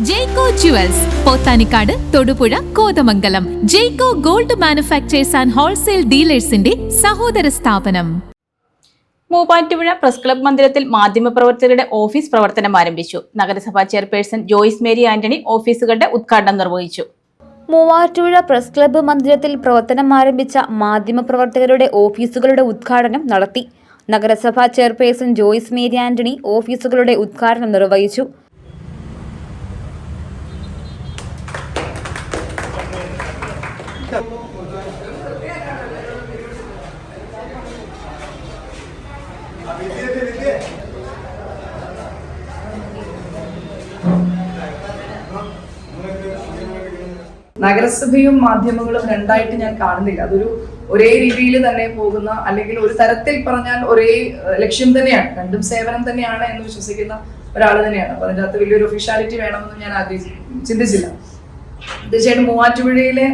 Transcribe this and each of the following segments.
Jaico jewels Pothanikkad, Thodupuzha, Kothamangalam. Jaico gold manufacturers and wholesale ഡീലേഴ്സിന്റെ സഹോദര സ്ഥാപനം. മൂവാറ്റുപുഴ പ്രസ് ക്ലബ് മന്ദിരത്തിൽ മാധ്യമപ്രവർത്തകരുടെ ഓഫീസ് പ്രവർത്തനം ആരംഭിച്ചു. നഗരസഭാ ചെയർപേഴ്സൺ ജോയ്സ് മേരി ആന്റണി ഓഫീസുകളുടെ ഉദ്ഘാടനം നിർവഹിച്ചു. മൂവാറ്റുപുഴ പ്രസ് ക്ലബ്ബ് മന്ദിരത്തിൽ പ്രവർത്തനം ആരംഭിച്ച മാധ്യമപ്രവർത്തകരുടെ ഓഫീസുകളുടെ ഉദ്ഘാടനം നടത്തി. നഗരസഭാ ചെയർപേഴ്സൺ ജോയ്സ് മേരി ആന്റണി ഓഫീസുകളുടെ ഉദ്ഘാടനം നിർവഹിച്ചു. നഗരസഭയും മാധ്യമങ്ങളും രണ്ടായിട്ട് ഞാൻ കാണുന്നില്ല. അതൊരു ഒരേ രീതിയിൽ തന്നെ പോകുന്ന, അല്ലെങ്കിൽ ഒരു തരത്തിൽ പറഞ്ഞാൽ ഒരേ ലക്ഷ്യം തന്നെയാണ്, രണ്ടും സേവനം തന്നെയാണ് എന്ന് വിശ്വസിക്കുന്ന ഒരാൾ തന്നെയാണ്. അപ്പൊ അതിൻ്റെ അകത്ത് വലിയൊരു ഒഫീഷ്യാലിറ്റി വേണമെന്ന് ഞാൻ ചിന്തിച്ചില്ല. തീർച്ചയായിട്ടും മൂവാറ്റുപുഴയിലെ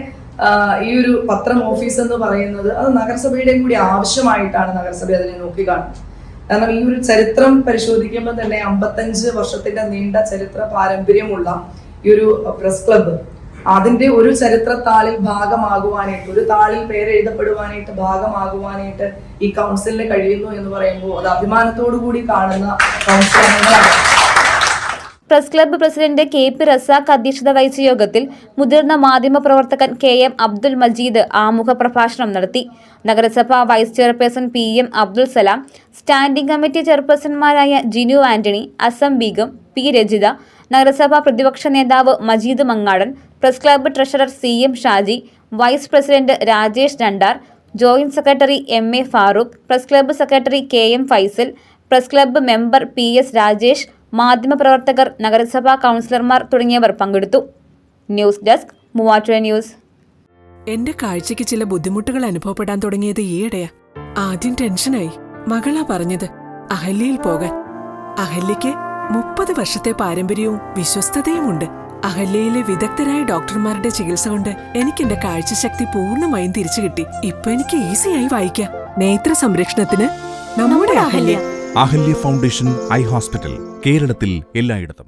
ഈ ഒരു പത്രം ഓഫീസ് എന്ന് പറയുന്നത് അത് നഗരസഭയുടെയും കൂടി ആവശ്യമായിട്ടാണ് നഗരസഭ അതിനെ നോക്കിക്കാണുന്നത്. കാരണം ഈ ഒരു ചരിത്രം പരിശോധിക്കുമ്പോൾ തന്നെ 55 വർഷത്തിന്റെ നീണ്ട ചരിത്ര പാരമ്പര്യമുള്ള ഈ ഒരു പ്രസ് ക്ലബ്ബ് അതിന്റെ ഒരു ചരിത്രത്താളിൽ ഭാഗമാകുവാനായിട്ട്, ഒരു താളിൽ പേരെഴുതപ്പെടുവാനായിട്ട് ഭാഗമാകുവാനായിട്ട് ഈ കൗൺസിലിന് കഴിയുന്നു എന്ന് പറയുമ്പോൾ അത് അഭിമാനത്തോടു കൂടി കാണുന്ന കൗൺസിൽ അംഗങ്ങളാണ്. Press club president K P. Razak അധ്യക്ഷത വഹിച്ച യോഗത്തിൽ മുതിർന്ന മാധ്യമപ്രവർത്തകൻ കെ.എം. അബ്ദുൽ മജീദ് ആമുഖ പ്രഭാഷണം നടത്തി. നഗരസഭാ vice chairperson P M. Abdul Salam, standing committee ചെയർപേഴ്സൺമാരായ ജിനു ആന്റണി, അസം ബീഗം, പി. രജിത, നഗരസഭാ പ്രതിപക്ഷ നേതാവ് Majeed Mangadan, press club treasurer C M. Shaji, vice president Rajesh Randar, joint secretary M A. Farooq, press club secretary K M. Faisal, press club member P S. Rajesh, മാധ്യമപ്രവർത്തകർ, നഗരസഭാ കൗൺസിലർമാർ തുടങ്ങിയവർ പങ്കെടുത്തു. News desk, Muvattupuzha news. എന്റെ കാഴ്ചയ്ക്ക് ചില ബുദ്ധിമുട്ടുകൾ അനുഭവപ്പെടാൻ തുടങ്ങിയത് ഈയിടെയാ. ആദ്യം ടെൻഷനായി. മകളാ പറഞ്ഞത് അഹല്യയിൽ പോകാൻ. അഹല്യയ്ക്ക് 30 വർഷത്തെ പാരമ്പര്യവും വിശ്വസ്തതയുമുണ്ട്. അഹല്യയിലെ വിദഗ്ധരായ ഡോക്ടർമാരുടെ ചികിത്സ കൊണ്ട് എനിക്ക് എന്റെ കാഴ്ചശക്തി പൂർണ്ണമായും തിരിച്ചു കിട്ടി. ഇപ്പൊ എനിക്ക് ഈസിയായി വായിക്കാം. നേത്ര സംരക്ഷണത്തിന് നമ്മുടെ Ahalya. Ahalya foundation eye hospital, കേരളത്തിൽ എല്ലായിടത്തും.